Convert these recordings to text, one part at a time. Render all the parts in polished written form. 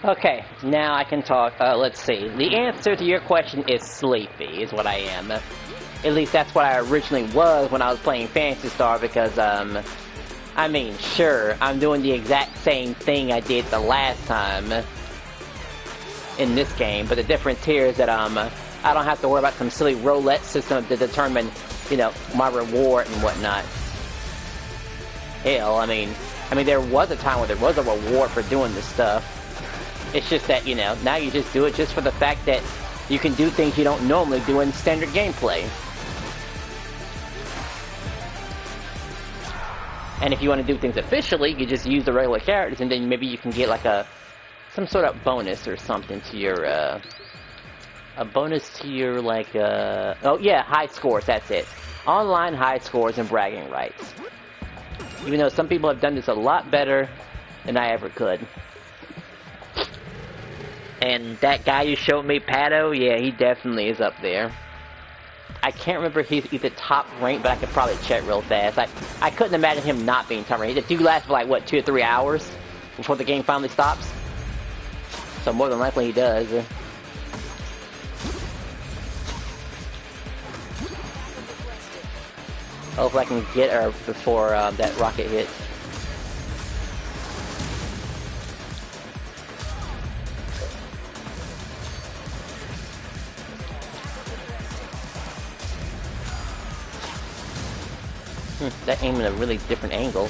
Okay, now I can talk. Let's see. The answer to your question is sleepy, is what I am. At least that's what I originally was when I was playing Phantasy Star, because, I mean, sure, I'm doing the exact same thing I did the last time in this game, but the difference here is that, I don't have to worry about some silly roulette system to determine, you know, my reward and whatnot. Hell, I mean, there was a time where there was a reward for doing this stuff. It's just that, you know, now you just do it just for the fact that you can do things you don't normally do in standard gameplay. And if you want to do things officially, you just use the regular characters, and then maybe you can get like some sort of bonus or something to your, a bonus to your, like, oh yeah, high scores, that's it. Online high scores and bragging rights. Even though some people have done this a lot better than I ever could. And that guy you showed me, Pato, yeah, he definitely is up there. I can't remember if he's either top ranked, but I could probably check real fast. I couldn't imagine him not being top ranked. The dude lasts for like, what, 2 or 3 hours before the game finally stops? So more than likely he does. Hopefully I can get her before that rocket hits. That aim in a really different angle.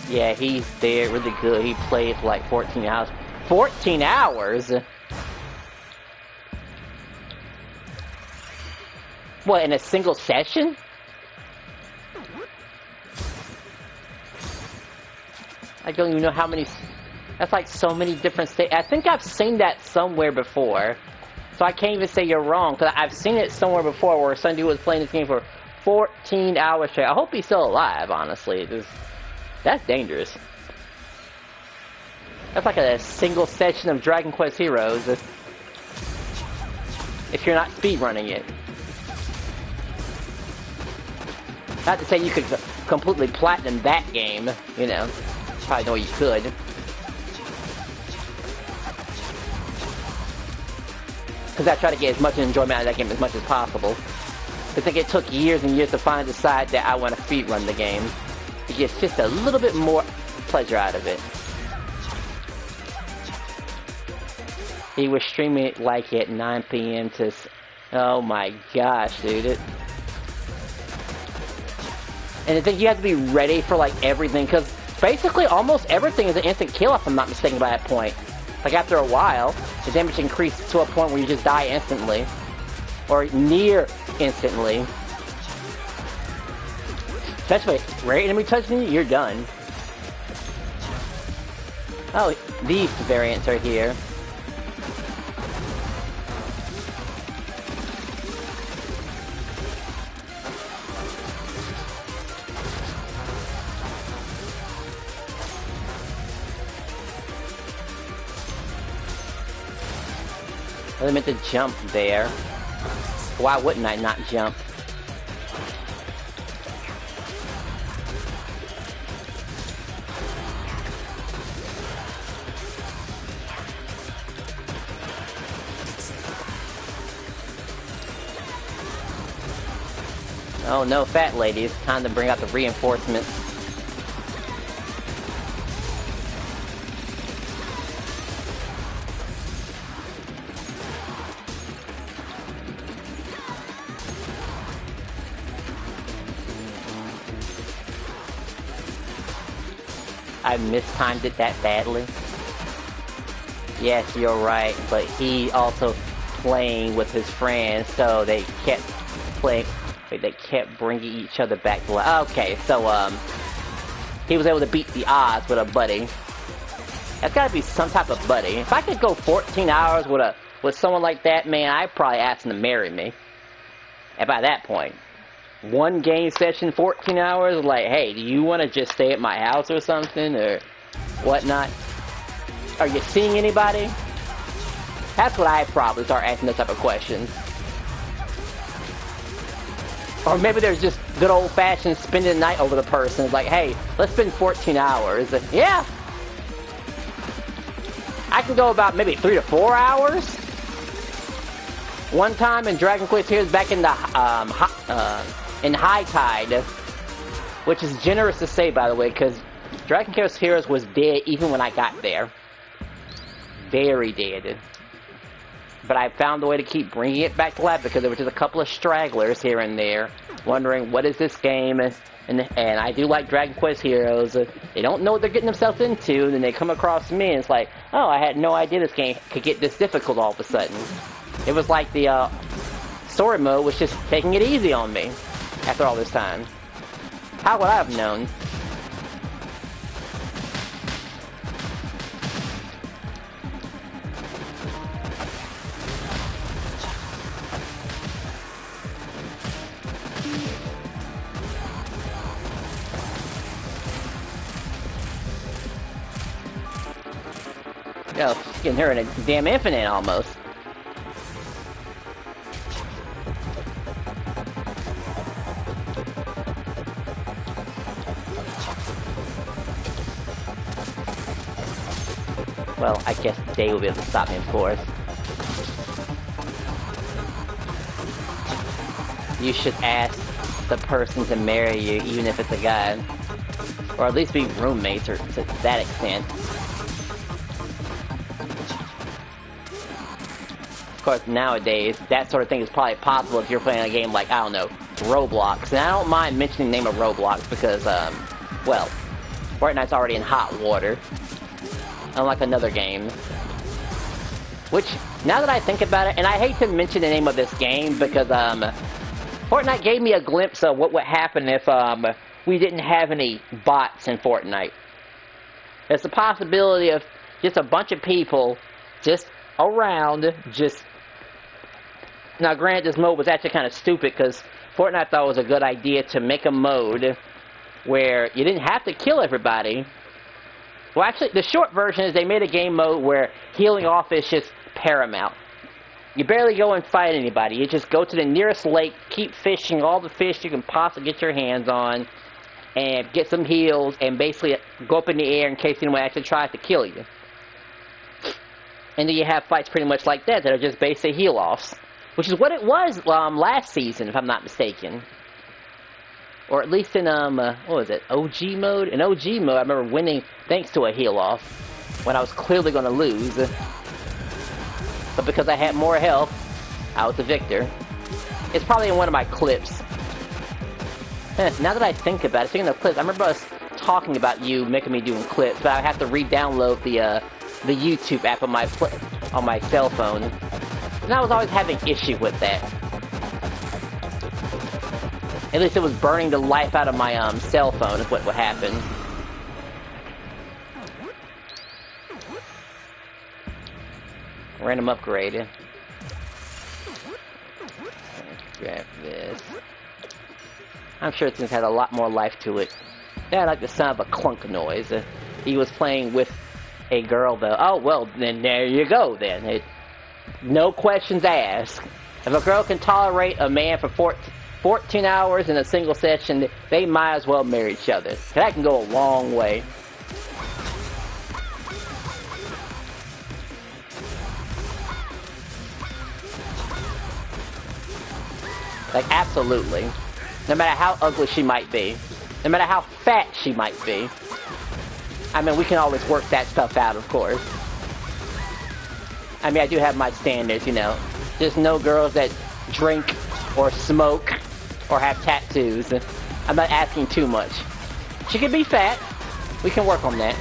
Yeah, he's there, really good. He played for like 14 hours. 14 hours?! What, in a single session? I don't even know how many... That's like so many different stages. I think I've seen that somewhere before. So I can't even say you're wrong, because I've seen it somewhere before where some dude was playing this game for 14 hours straight. I hope he's still alive, honestly. That's dangerous. That's like a single session of Dragon Quest Heroes. If you're not speedrunning it. Not to say you could completely platinum that game, you know. Probably know you could. Because I try to get as much enjoyment out of that game as much as possible. I think it took years and years to finally decide that I want to speedrun the game. To get just a little bit more pleasure out of it. He was streaming it like at 9 PM to... Oh my gosh, dude. And I think you have to be ready for like everything, because basically almost everything is an instant kill if I'm not mistaken by that point. Like after a while, the damage increases to a point where you just die instantly. Or near instantly. Especially, right enemy touching you, you're done. Oh, these variants are here. I meant to jump there. Why wouldn't I not jump? Oh no, fat lady, it's time to bring out the reinforcements. I mistimed it that badly. Yes, you're right, but he also playing with his friends, so they kept playing. They kept bringing each other back to life. Okay, so he was able to beat the odds with a buddy. That's gotta be some type of buddy. If I could go 14 hours with someone like that, man, I'd probably ask him to marry me. And by that point, one game session, 14 hours, like, hey, do you want to just stay at my house or something, or whatnot? Are you seeing anybody? That's what I'd probably start asking those type of questions. Or maybe there's just good old-fashioned spending the night over the person. It's like, hey, let's spend 14 hours. Yeah! I can go about maybe 3 to 4 hours. One time in Dragon Quest Heroes back in the in High Tide, which is generous to say, by the way, because Dragon Quest Heroes was dead even when I got there. Very dead. But I found a way to keep bringing it back to life because there were just a couple of stragglers here and there wondering, what is this game? And I do like Dragon Quest Heroes. They don't know what they're getting themselves into, and then they come across me, and it's like, oh, I had no idea this game could get this difficult all of a sudden. It was like the story mode was just taking it easy on me after all this time. How would I have known? Yo, getting her in a damn infinite almost. Well, I guess they will be able to stop me, of course. You should ask the person to marry you, even if it's a guy. Or at least be roommates, or to that extent. Of course, nowadays, that sort of thing is probably possible if you're playing a game like, I don't know, Roblox. And I don't mind mentioning the name of Roblox because, well, FightNoid's already in hot water. Unlike another game. Which, now that I think about it, and I hate to mention the name of this game because, FightNoid gave me a glimpse of what would happen if, we didn't have any bots in Fortnite. There's the possibility of just a bunch of people just around, just... Now, granted, this mode was actually kind of stupid because Fortnite thought it was a good idea to make a mode where you didn't have to kill everybody. Well, actually, the short version is they made a game mode where healing off is just paramount. You barely go and fight anybody. You just go to the nearest lake, keep fishing all the fish you can possibly get your hands on, and get some heals, and basically go up in the air in case anyone actually tries to kill you. And then you have fights pretty much like that are just basic heal-offs. Which is what it was last season, if I'm not mistaken. Or at least in, what was it, OG mode? In OG mode, I remember winning thanks to a heal-off, when I was clearly going to lose. But because I had more health, I was the victor. It's probably in one of my clips. Now that I think about it, speaking of clips, I remember us talking about you making me doing clips, but I have to re-download the YouTube app on my cell phone. And I was always having issue with that. At least it was burning the life out of my cell phone is what would happen. Random upgrade. Grab this. I'm sure this had a lot more life to it. Yeah, I like the sound of a clunk noise. He was playing with a girl though. Oh, well, then there you go then. No questions asked. If a girl can tolerate a man for 14 hours in a single session, they might as well marry each other. That can go a long way. Like, absolutely. No matter how ugly she might be. No matter how fat she might be. I mean, we can always work that stuff out, of course. I mean, I do have my standards, you know. There's no girls that drink or smoke or have tattoos. I'm not asking too much. She can be fat. We can work on that.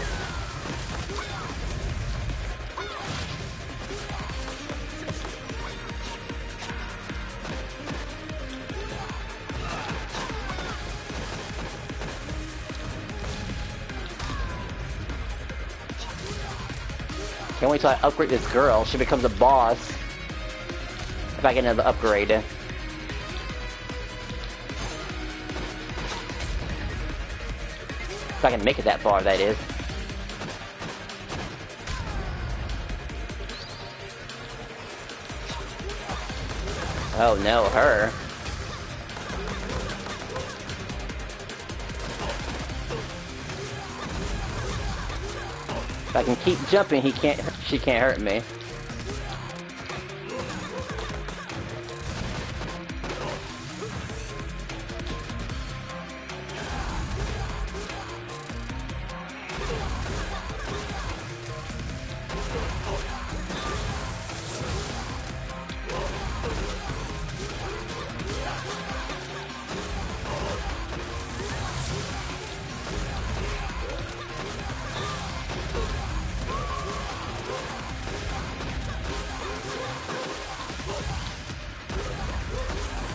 Can't wait till I upgrade this girl. She becomes a boss. If I get another upgrade. If I can make it that far, that is. Oh no, her. If I can keep jumping, she can't hurt me.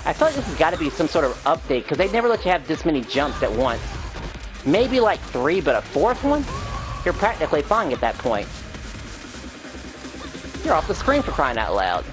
I feel like this has got to be some sort of update, because they never let you have this many jumps at once. Maybe like 3, but a 4th one? You're practically flying at that point. You're off the screen for crying out loud.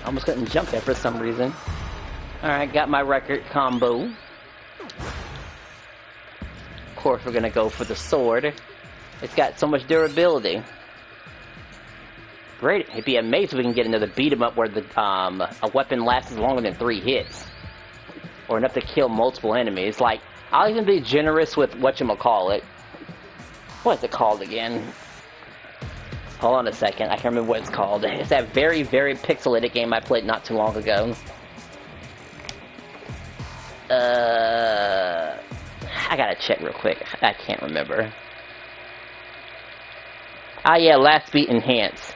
Almost couldn't jump there for some reason. Alright, got my record combo. Of course, we're gonna go for the sword. It's got so much durability. Great. It'd be amazing if we can get another beat 'em up where the a weapon lasts longer than 3 hits. Or enough to kill multiple enemies. Like, I'll even be generous with whatchamacallit. What's it called again? Hold on a second, I can't remember what it's called. It's that very, very pixelated game I played not too long ago. I gotta check real quick. I can't remember. Ah yeah, Last Beat Enhance.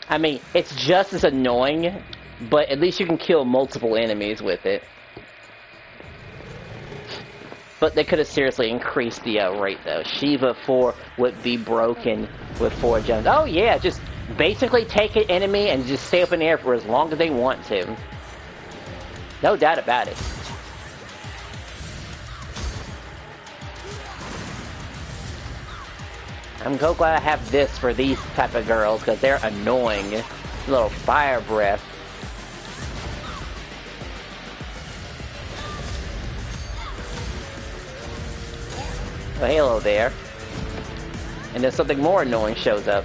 I mean, it's just as annoying, but at least you can kill multiple enemies with it. But they could have seriously increased the rate, though. Shiva 4 would be broken with 4 jumps. Oh, yeah, just basically take an enemy and just stay up in the air for as long as they want to. No doubt about it. I'm so glad I have this for these type of girls, because they're annoying. Little fire breath. A halo there, and then something more annoying shows up.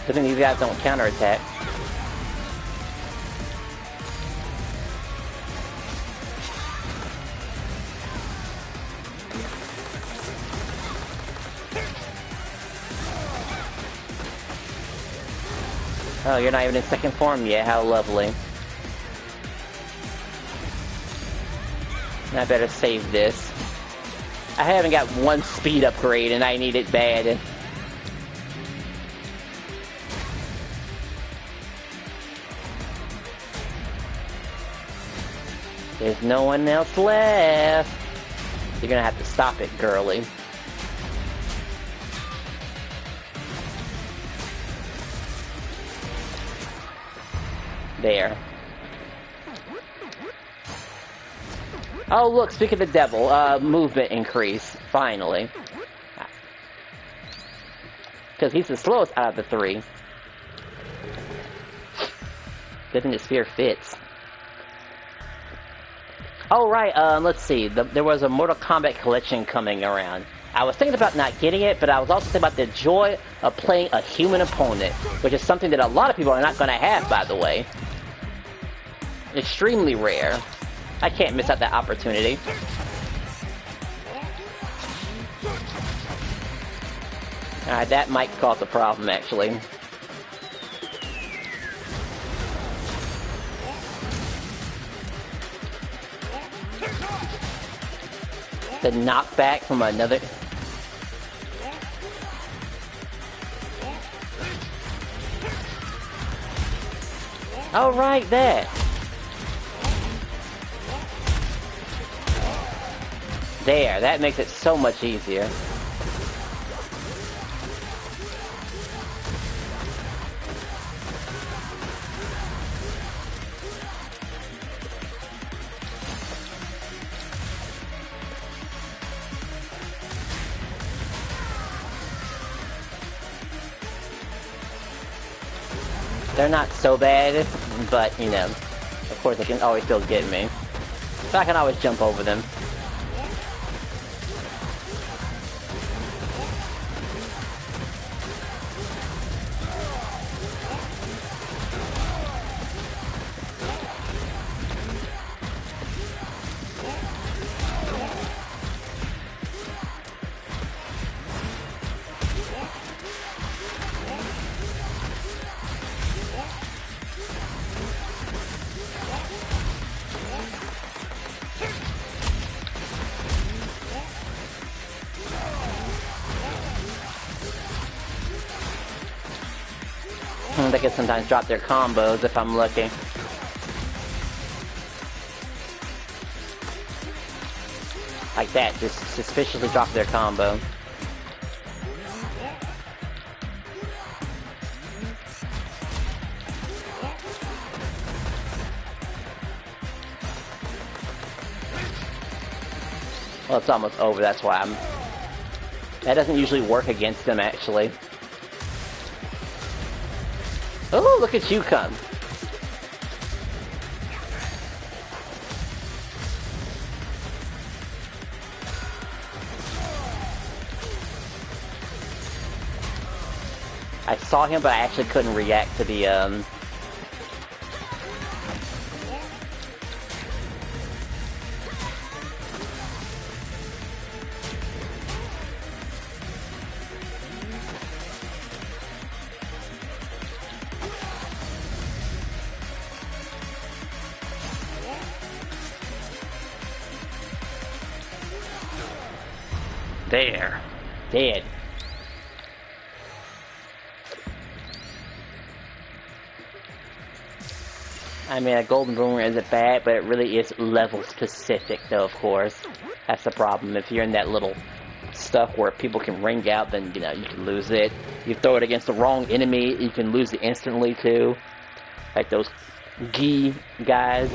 Good thing these guys don't counterattack. Oh, you're not even in second form yet, how lovely. I better save this. I haven't got 1 speed upgrade and I need it bad. There's no one else left. You're gonna have to stop it, girly. There. Oh, look, speak of the devil, movement increase, finally. Because he's the slowest out of the 3. Good thing the sphere fits. Oh, right, let's see. There was a Mortal Kombat collection coming around. I was thinking about not getting it, but I was also thinking about the joy of playing a human opponent, which is something that a lot of people are not going to have, by the way. Extremely rare. I can't miss out that opportunity. Alright, that might cause a problem, actually. The knockback from another... Oh, right there. There, that makes it so much easier. They're not so bad, but, you know, of course they can always still get me. But I can always jump over them. They can sometimes drop their combos if I'm lucky. Like that, just suspiciously drop their combo. Well, it's almost over, that's why I'm... That doesn't usually work against them, actually. Oh, look at you come. I saw him, but I actually couldn't react to the, There. Dead. I mean, a golden boomerang isn't bad, but it really is level specific, though, of course. That's the problem. If you're in that little stuff where people can ring out, then, you know, you can lose it. You throw it against the wrong enemy, you can lose it instantly, too. Like those Gi guys.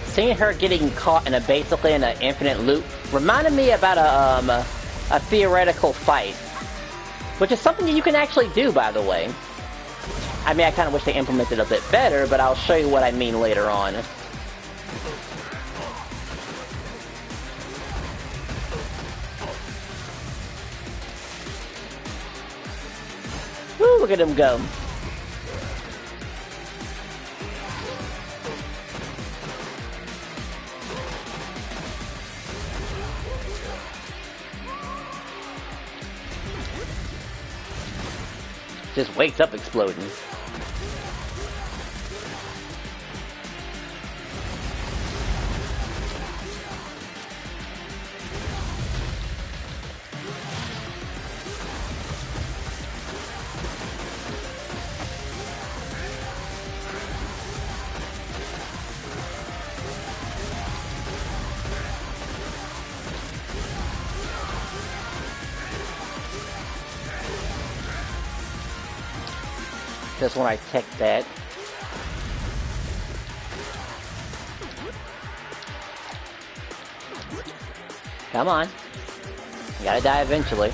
Seeing her getting caught in basically in an infinite loop reminded me about a theoretical fight, which is something that you can actually do, by the way. I mean, I kind of wish they implemented it a bit better, but I'll show you what I mean later on. Woo, look at him go. Just wakes up exploding. Just when I tech that. Come on. You gotta die eventually.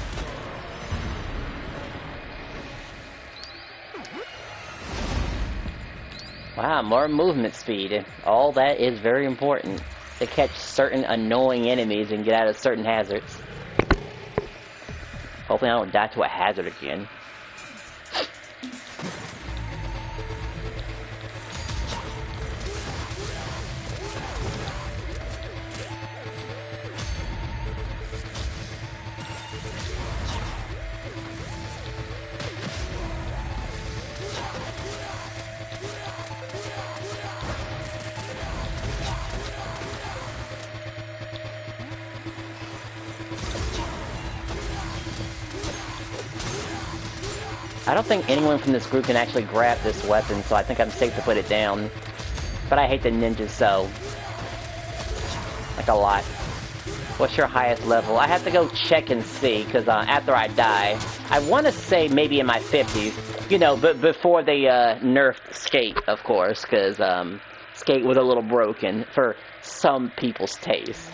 Wow, more movement speed. All that is very important to catch certain annoying enemies and get out of certain hazards. Hopefully I don't die to a hazard again. I don't think anyone from this group can actually grab this weapon, so I think I'm safe to put it down. But I hate the ninjas so. Like a lot. What's your highest level? I have to go check and see, because after I die, I want to say maybe in my 50s. You know, but before they nerfed Skate, of course, because Skate was a little broken for some people's taste.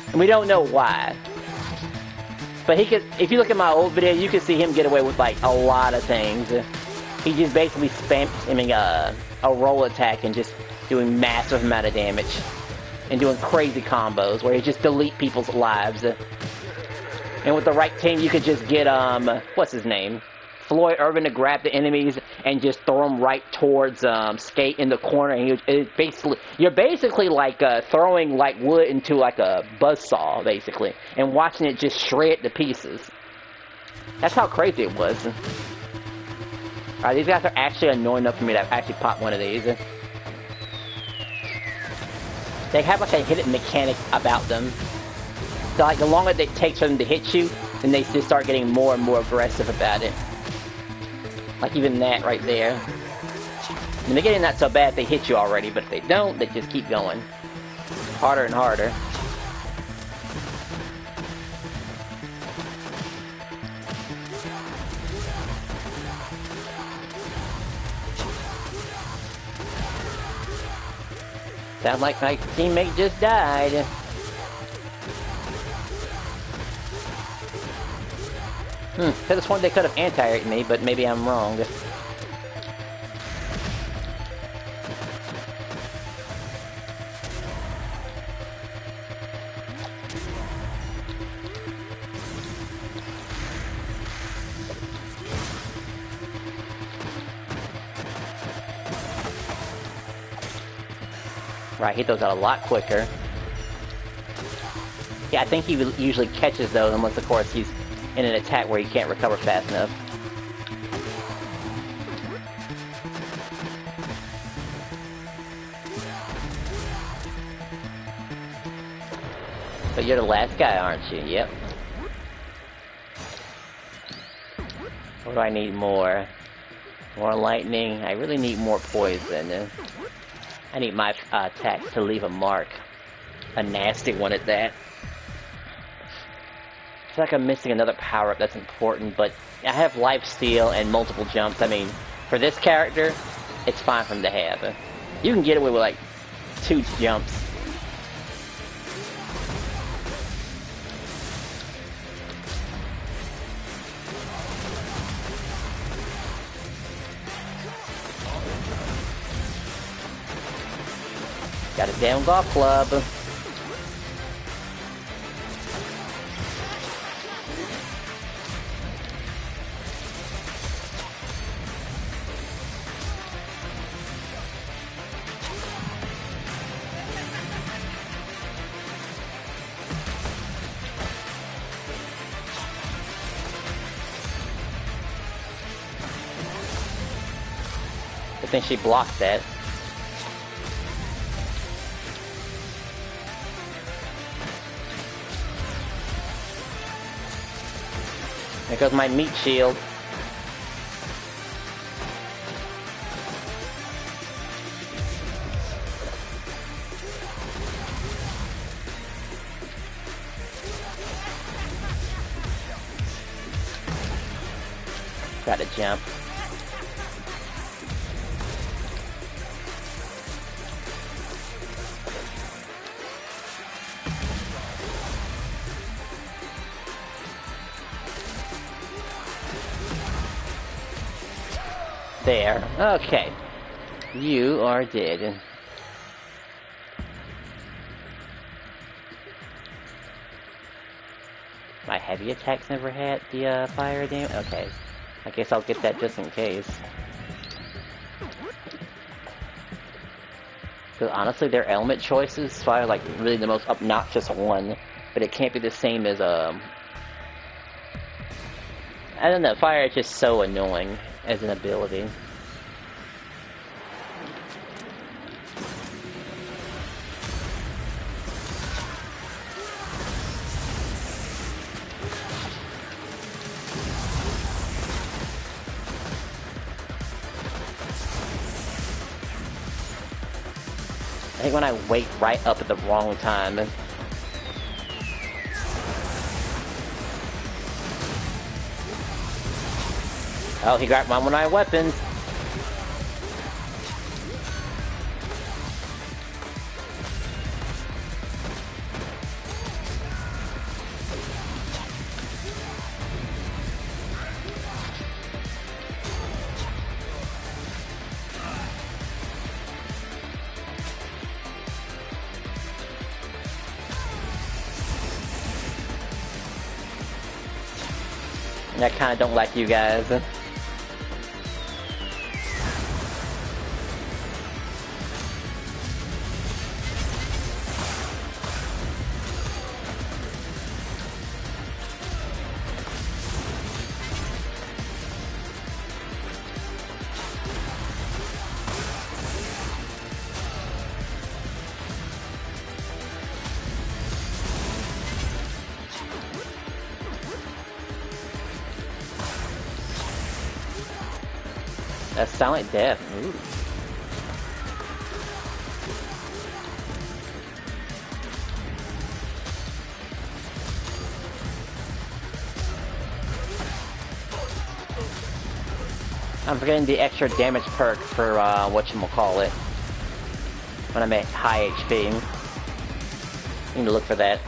And we don't know why. But he could, if you look at my old video, you can see him get away with like a lot of things. He just basically spamming a roll attack and just doing massive amount of damage. And doing crazy combos where he just delete people's lives. And with the right team, you could just get, what's his name? Floyd Irvin to grab the enemies and just throw them right towards Skate in the corner. And you're basically like throwing like wood into like a buzzsaw, basically, and watching it just shred to pieces. That's how crazy it was. Alright, these guys are actually annoying enough for me to actually pop one of these. They have like a hidden mechanic about them. So like the longer it takes for them to hit you, then they just start getting more and more aggressive about it. Like even that right there. In the beginning, not so bad if they hit you already, but if they don't, they just keep going. Harder and harder. Sounds like my teammate just died. Could have sworn they could have anti-air'd me, but maybe I'm wrong. Right, hit those out a lot quicker. Yeah, I think he usually catches those, unless of course he's in an attack where he can't recover fast enough. But you're the last guy, aren't you? Yep. What do I need more? More lightning. I really need more poison. I need my attacks to leave a mark. A nasty one at that. I feel like I'm missing another power-up that's important, but I have life steal and multiple jumps. I mean, for this character, it's fine for him to have. You can get away with like 2 jumps. Got a damn golf club. I think she blocked that. There goes my meat shield. Gotta jump. There. Okay. You are dead. My heavy attacks never had the fire damage? Okay. I guess I'll get that just in case. Because honestly, their element choices are like really the most obnoxious one. But it can't be the same as I don't know, fire is just so annoying as an ability. I think when I wake right up at the wrong time. Oh, he grabbed one of my weapons. I kinda don't like you guys. That sound like death. Ooh. I'm forgetting the extra damage perk for whatchamacallit when I'm at high HP. Need to look for that.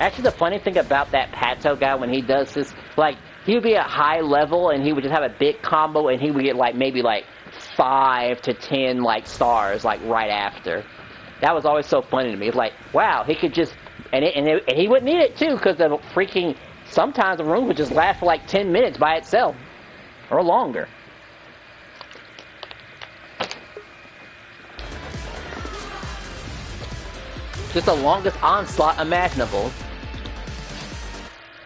Actually, the funny thing about that Pato guy, when he does this, like, he would be at high level and he would just have a big combo and he would get, like, maybe, like, 5 to 10, like, stars, like, right after. That was always so funny to me. It's like, wow, he could just... And he wouldn't need it, too, because the freaking... Sometimes the room would just last for, like, 10 minutes by itself. Or longer. Just the longest onslaught imaginable.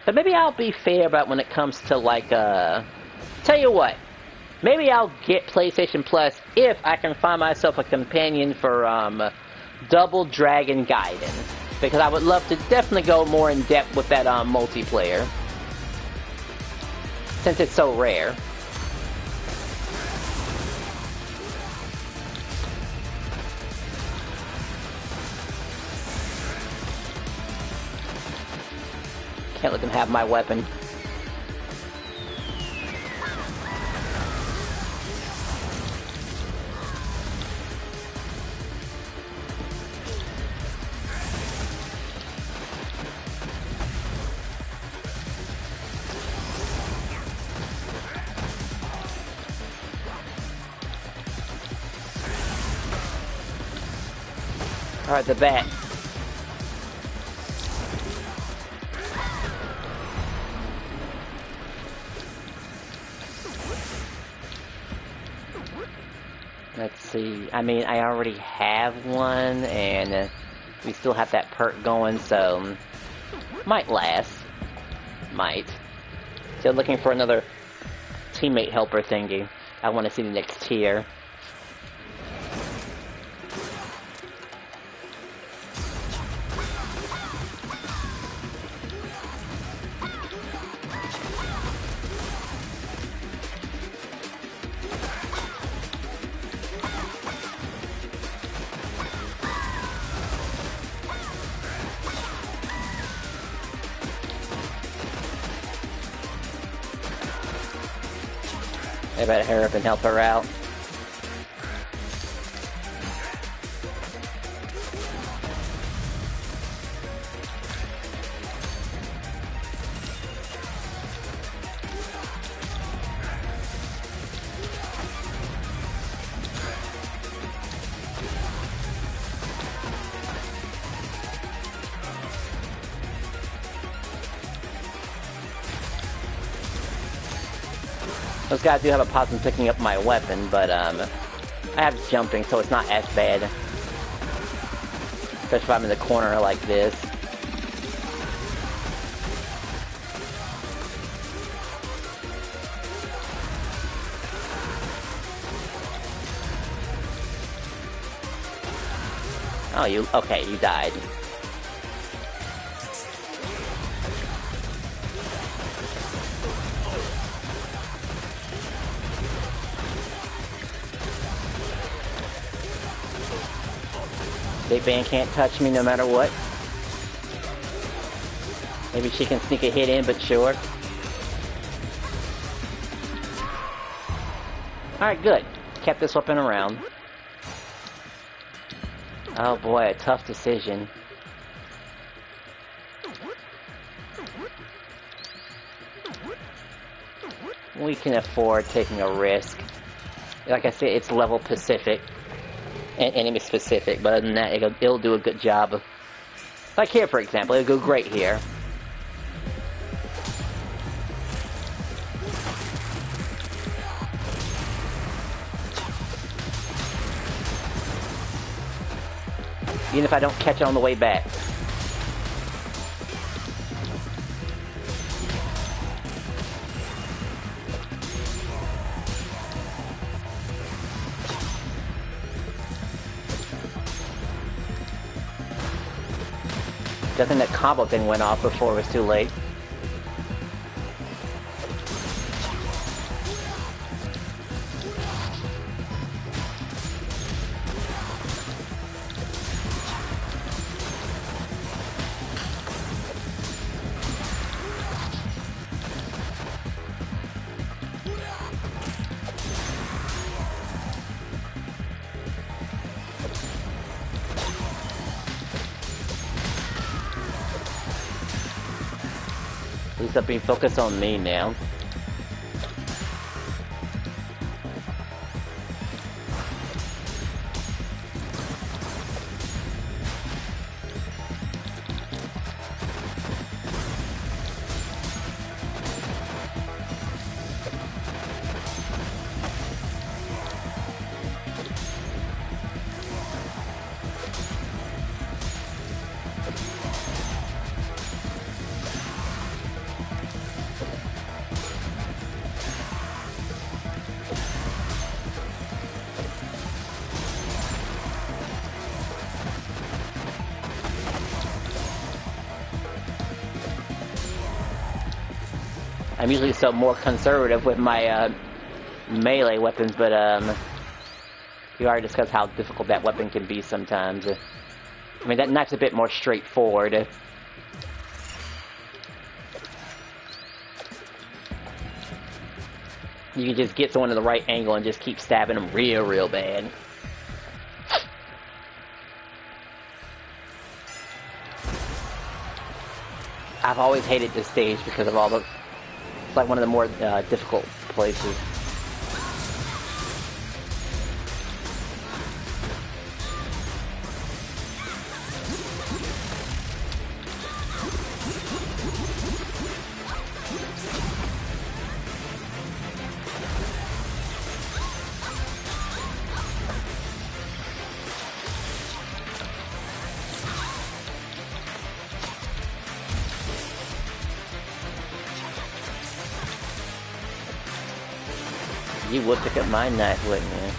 But maybe I'll be fair about when it comes to, like, tell you what. Maybe I'll get PlayStation Plus if I can find myself a companion for, Double Dragon Gaiden. Because I would love to definitely go more in depth with that, multiplayer. Since it's so rare. Can't let them have my weapon. Alright, the bat. Let's see. I mean, I already have one, and we still have that perk going, so might last. Might. Still looking for another teammate helper thingy. I want to see the next tier. I better hurry up and help her out. Those guys do have a problem picking up my weapon, but I have jumping, so it's not as bad. Especially if I'm in the corner like this. Oh, okay, you died. Big Bang can't touch me no matter what. Maybe she can sneak a hit in, but sure. Alright, good. Kept this weapon around. Oh boy, a tough decision. We can afford taking a risk. Like I said, it's level specific and enemy specific, but other than that, it'll do a good job of... Like here, for example, it'll go great here. Even if I don't catch it on the way back. Good thing that combo thing went off before it was too late. At least I'm being focused on me now. I'm usually so more conservative with my melee weapons, but we already discussed how difficult that weapon can be sometimes. I mean, that knife's a bit more straightforward. You can just get someone in the right angle and just keep stabbing them real bad. I've always hated this stage because of all the... It's like one of the more difficult places. You would pick up my knife, wouldn't you?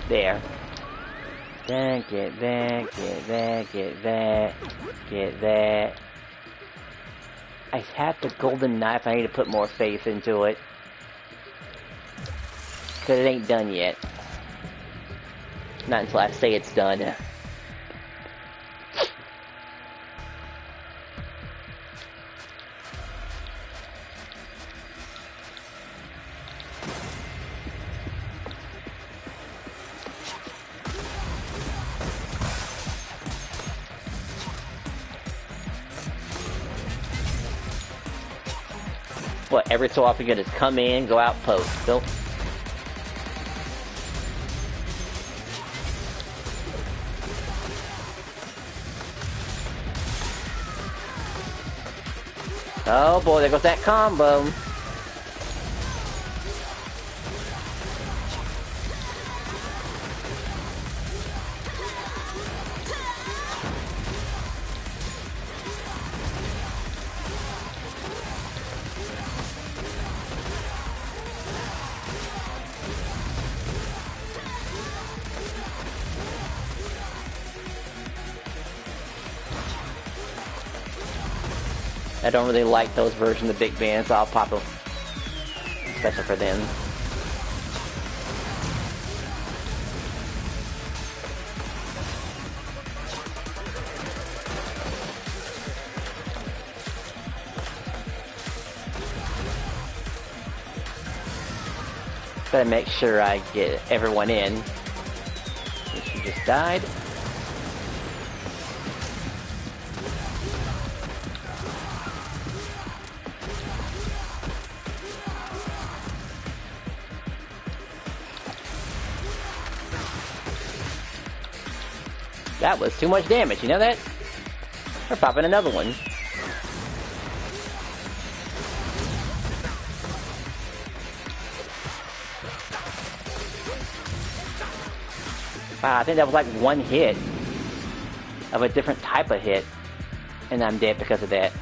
There. Then get that, get that, get that, get that. I have the golden knife, I need to put more faith into it. Cause it ain't done yet. Not until I say it's done. What, every so often you just come in, go out, post. Go. Oh boy, there goes that combo. I don't really like those versions of Big Ben, so I'll pop them special for them. Gotta make sure I get everyone in. She just died. That was too much damage, you know that? We're popping another one. Wow, I think that was like one hit of a different type of hit, and I'm dead because of that.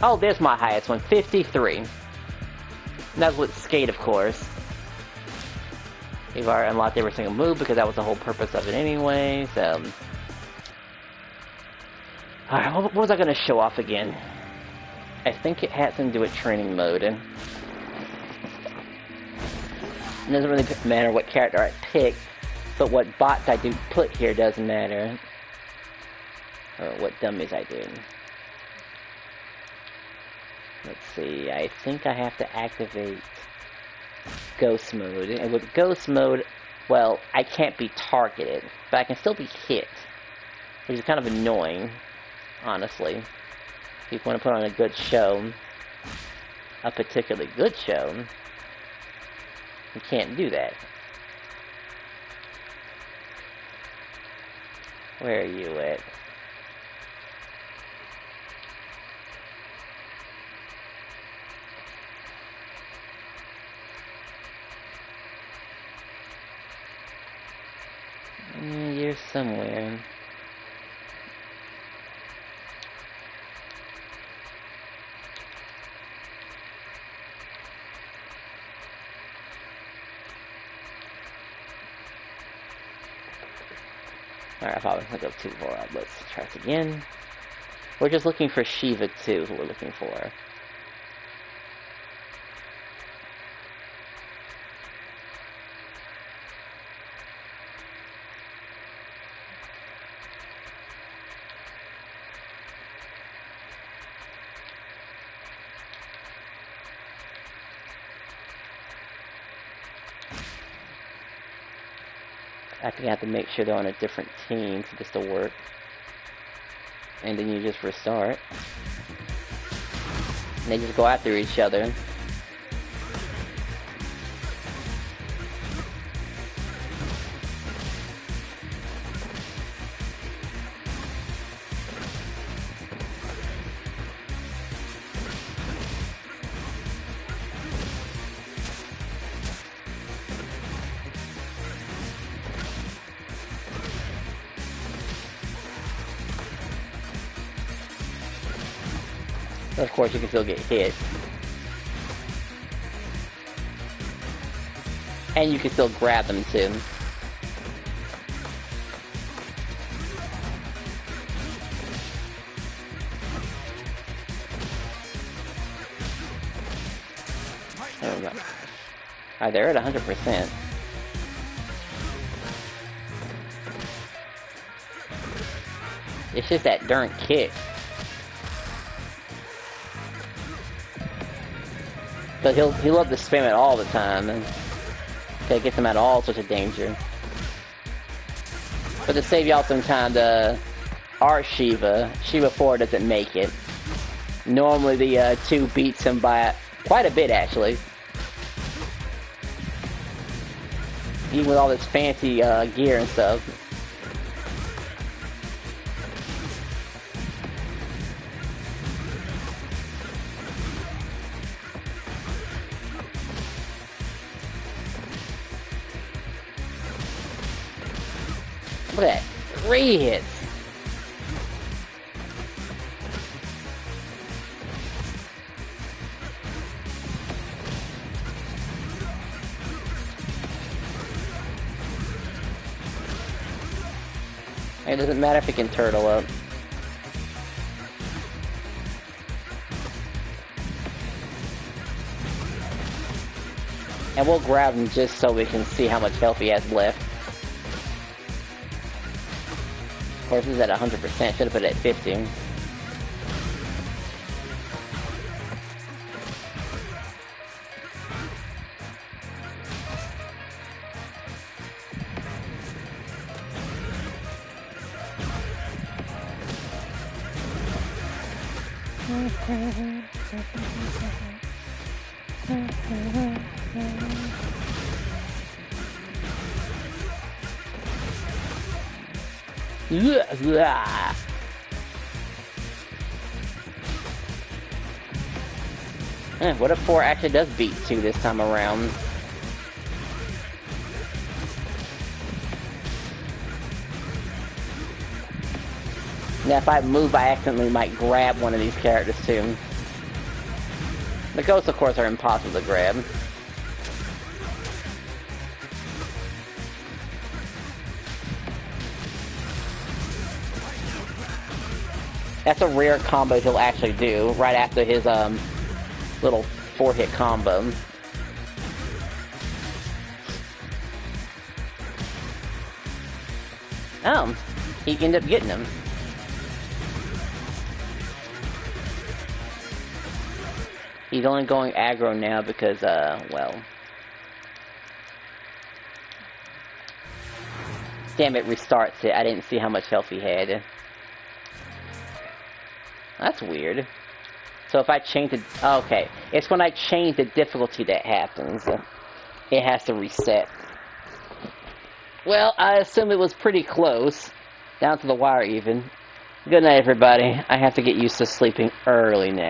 Oh, there's my highest one, 53. And that's with Skate, of course. We've already unlocked every single move because that was the whole purpose of it anyway, so... Alright, what was I going to show off again? I think it had something to do with training mode. It doesn't really matter what character I pick, but what bots I do put here does matter. Or what dummies I do. Let's see, I think I have to activate Ghost Mode. And with Ghost Mode, well, I can't be targeted, but I can still be hit. Which is kind of annoying, honestly. If you want to put on a good show, a particularly good show, you can't do that. Where are you at? You're somewhere. Alright, I probably click up 2 more. Let's try this again. We're just looking for Shiva 2, who we're looking for. I think I have to make sure they're on a different team for this to work. And then you just restart. And they just go after each other. Of course, you can still get hit. And you can still grab them, too. There we go. Alright, they're at 100%. It's just that darn kick. But he'll love to spam it all the time, and that gets him out of all sorts of danger. But to save y'all some time, our Shiva 4 doesn't make it. Normally the 2 beats him by quite a bit, actually. Even with all this fancy gear and stuff. Look at that. 3 hits. It doesn't matter if it can turtle up. And we'll grab him just so we can see how much health he has left. Of course, this is at 100%. Should have put it at 50. What if 4 actually does beat 2 this time around? Now if I move, I accidentally might grab one of these characters too. The ghosts, of course, are impossible to grab. That's a rare combo he'll actually do, right after his, little 4-hit combo. He ended up getting him. He's only going aggro now because, well... Damn, it restarts it. I didn't see how much health he had. That's weird. So if I change it... Okay. It's when I change the difficulty that happens. It has to reset. Well, I assume it was pretty close. Down to the wire, even. Good night, everybody. I have to get used to sleeping early now.